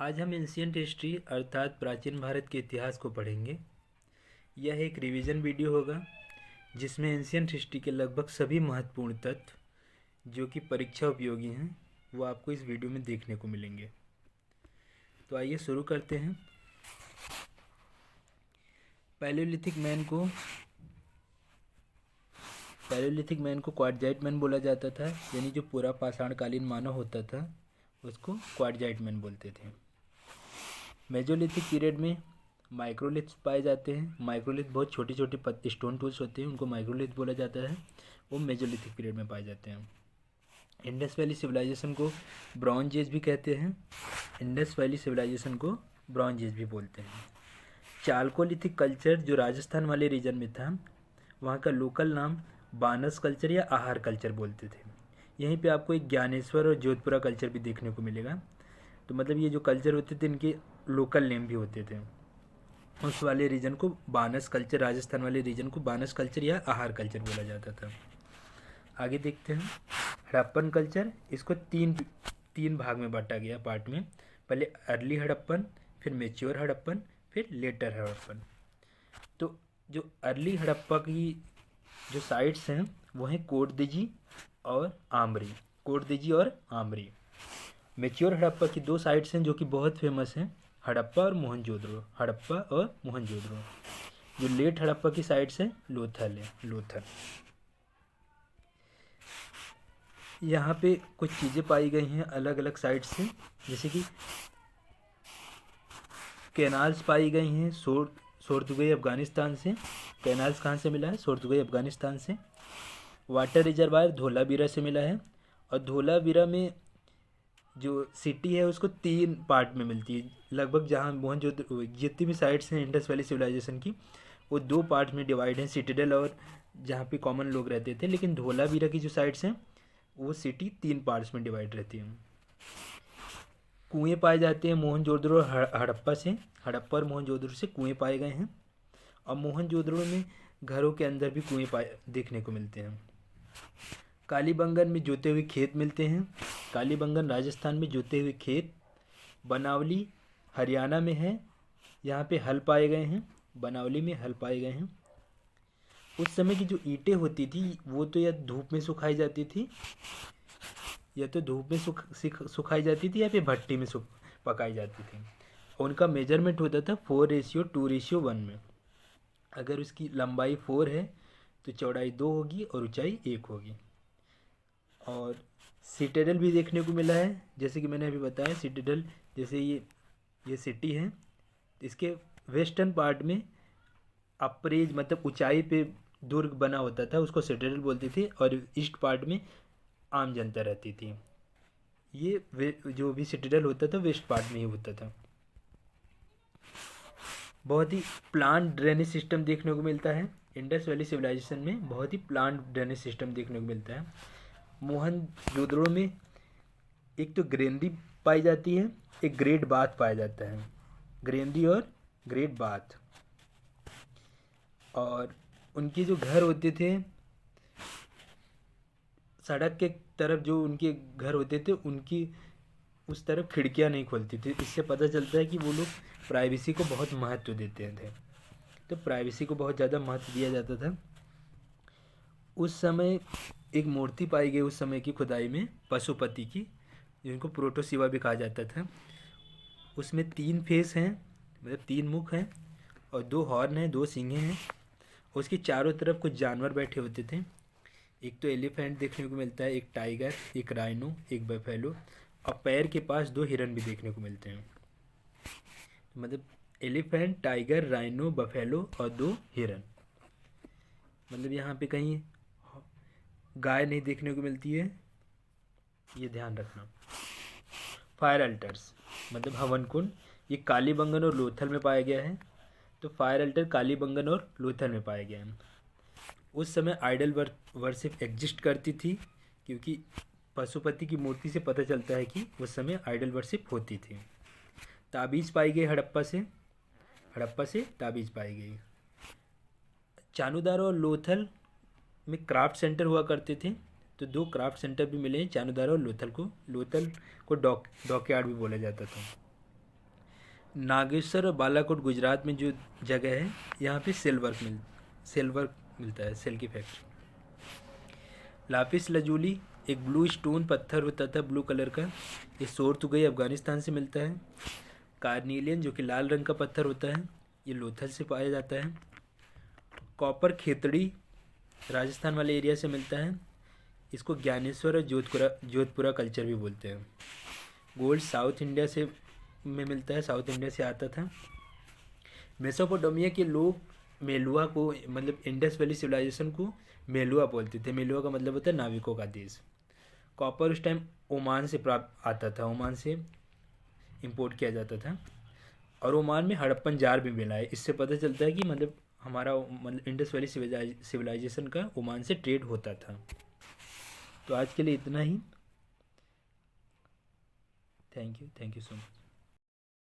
आज हम ancient history अर्थात प्राचीन भारत के इतिहास को पढ़ेंगे। यह एक रिवीजन वीडियो होगा जिसमें एंशियंट हिस्ट्री के लगभग सभी महत्वपूर्ण तत्व जो कि परीक्षा उपयोगी हैं वो आपको इस वीडियो में देखने को मिलेंगे। तो आइए शुरू करते हैं। पैलियोलिथिक मैन को क्वार्टजाइट मैन बोला जाता था, यानी जो पूरा पाषाणकालीन मानव होता था उसको क्वार्टजाइट मैन बोलते थे। मेजोलिथिक पीरियड में माइक्रोलिथ्स पाए जाते हैं। माइक्रोलिथ बहुत छोटी छोटी स्टोन टूल्स होते हैं, उनको माइक्रोलिथ बोला जाता है। वो मेजोलिथिक पीरियड में पाए जाते हैं। इंडस वैली सिविलाइजेशन को ब्रॉन्ज एज भी कहते हैं। इंडस वैली सिविलाइजेशन को ब्रॉन्ज एज भी बोलते हैं। चालकोलिथिक कल्चर जो राजस्थान वाले रीजन में था, वहाँ का लोकल नाम बानस कल्चर या आहार कल्चर बोलते थे। यहीं पे आपको एक ज्ञानेश्वर और जोधपुरा कल्चर भी देखने को मिलेगा। तो मतलब ये जो कल्चर होते थे इनके लोकल नेम भी होते थे। उस वाले रीजन को बानस कल्चर, राजस्थान वाले रीजन को बानस कल्चर या आहार कल्चर बोला जाता था। आगे देखते हैं हड़प्पन कल्चर। इसको तीन भाग में बांटा गया पार्ट में। पहले अर्ली हड़प्पन, फिर मेच्योर हड़प्पन, फिर लेटर हड़प्पन। तो जो अर्ली हड़प्पा की जो साइट्स हैं वो हैं कोटदीजी और आमरी। मेच्योर हड़प्पा की दो साइट्स हैं जो कि बहुत फेमस हैं, हड़प्पा और मोहनजोदड़ो। जो लेट हड़प्पा की साइट्स हैं लोथल। यहाँ पे कुछ चीज़ें पाई गई हैं अलग अलग साइट से, जैसे कि कैनाल्स पाई गई हैं सोरतुगई अफ़गानिस्तान से। कैनाल्स कहाँ से मिला है? सोरतुगई अफ़गानिस्तान से। वाटर रिजर्वायर धोलावीरा से मिला है। और धोलावीरा में जो सिटी है उसको 3 पार्ट में मिलती है लगभग। जहाँ मोहनजोदड़ो जितनी भी साइट्स हैं इंडस वैली सिविलाइजेशन की वो 2 पार्ट में डिवाइड हैं, सिटीडल और जहाँ पे कॉमन लोग रहते थे। लेकिन धोलावीरा की जो साइट्स हैं वो सिटी 3 पार्ट्स में डिवाइड रहती हैं। कुएँ पाए जाते हैं मोहनजोदड़ो हड़प्पा और मोहनजोदड़ो से कुएँ पाए गए हैं। और मोहनजोदड़ो में घरों के अंदर भी कुएँ देखने को मिलते हैं। कालीबंगन में जोते हुए खेत मिलते हैं। कालीबंगन राजस्थान में जोते हुए खेत। बनावली हरियाणा में है, यहाँ पे हल पाए गए हैं। बनावली में हल पाए गए हैं। उस समय की जो ईंटें होती थी वो तो या धूप में सुखाई जाती थी या फिर भट्टी में पकाई जाती थी। और उनका मेजरमेंट होता था 4:2:1 में। अगर उसकी लंबाई 4 है तो चौड़ाई 2 होगी और ऊंचाई 1 होगी। और सिटाडेल भी देखने को मिला है, जैसे कि मैंने अभी बताया। सिटाडेल जैसे ये सिटी है, इसके वेस्टर्न पार्ट में अप्रेज मतलब ऊंचाई पे दुर्ग बना होता था, उसको सिटाडेल बोलते थे। और ईस्ट पार्ट में आम जनता रहती थी। ये जो भी सिटाडेल होता था वेस्ट पार्ट में ही होता था। बहुत ही प्लांट ड्रेनेज सिस्टम देखने को मिलता है इंडस वैली सिविलाइजेशन में। बहुत ही प्लांट ड्रेनेज सिस्टम देखने को मिलता है। मोहनजोदड़ो में एक तो ग्रेनरी पाई जाती है, एक ग्रेट बाथ पाया जाता है। ग्रेनरी और ग्रेट बाथ। और उनके जो घर होते थे सड़क के तरफ, जो उनके घर होते थे उनकी उस तरफ खिड़कियां नहीं खुलती थी। इससे पता चलता है कि वो लोग प्राइवेसी को बहुत महत्व देते थे। तो प्राइवेसी को बहुत ज़्यादा महत्व दिया जाता था। उस समय एक मूर्ति पाई गई उस समय की खुदाई में पशुपति की, जिनको प्रोटोसिवा भी कहा जाता था। उसमें 3 फेस हैं, मतलब 3 मुख हैं और 2 हॉर्न हैं, 2 सींगें हैं। उसके चारों तरफ कुछ जानवर बैठे होते थे। एक तो एलिफेंट देखने को मिलता है, एक टाइगर, एक राइनो, एक बफेलो। और पैर के पास 2 हिरन भी देखने को मिलते हैं। मतलब एलिफेंट, टाइगर, राइनो, बफेलो और 2 हिरन। मतलब यहाँ पे कहीं गाय नहीं देखने को मिलती है, ये ध्यान रखना। फायर अल्टर्स मतलब हवन कुंड, ये कालीबंगन और लोथल में पाया गया है। तो फायर अल्टर कालीबंगन और लोथल में पाया गया है। उस समय आइडल वर्शिप एग्जिस्ट करती थी, क्योंकि पशुपति की मूर्ति से पता चलता है कि उस समय आइडल वर्शिप होती थी। ताबीज़ पाई गई हड़प्पा से ताबीज़ पाई गई। चानुदारो और लोथल में क्राफ्ट सेंटर हुआ करते थे। तो 2 क्राफ्ट सेंटर भी मिले हैं चानुदारो और लोथल को। लोथल को डॉकयार्ड भी बोला जाता था। नागेश्वर और बालाकोट गुजरात में जो जगह है, यहाँ पे सेल वर्क मिलता है, सेल की फैक्ट्री। लापिस लजूली एक ब्लू स्टोन पत्थर होता था, ब्लू कलर का, ये सोरतुगई अफगानिस्तान से मिलता है। कार्निलियन जो कि लाल रंग का पत्थर होता है, ये लोथल से पाया जाता है। कॉपर खेतड़ी राजस्थान वाले एरिया से मिलता है, इसको ज्ञानेश्वर और जोधपुरा कल्चर भी बोलते हैं। गोल्ड साउथ इंडिया से में मिलता है, साउथ इंडिया से आता था। मेसोपोटामिया के लोग मेलुआ को, मतलब इंडस वैली सिविलाइजेशन को मेलुआ बोलते थे। मेलुआ का मतलब होता है नाविकों का देश। कॉपर उस टाइम ओमान से प्राप्त आता था, ओमान से इंपोर्ट किया जाता था, और ओमान में हड़प्पन जार भी मिला है। इससे पता चलता है कि मतलब हमारा मतलब इंडस वैली सिविलाइजेशन का ओमान से ट्रेड होता था। तो आज के लिए इतना ही। Thank you so much.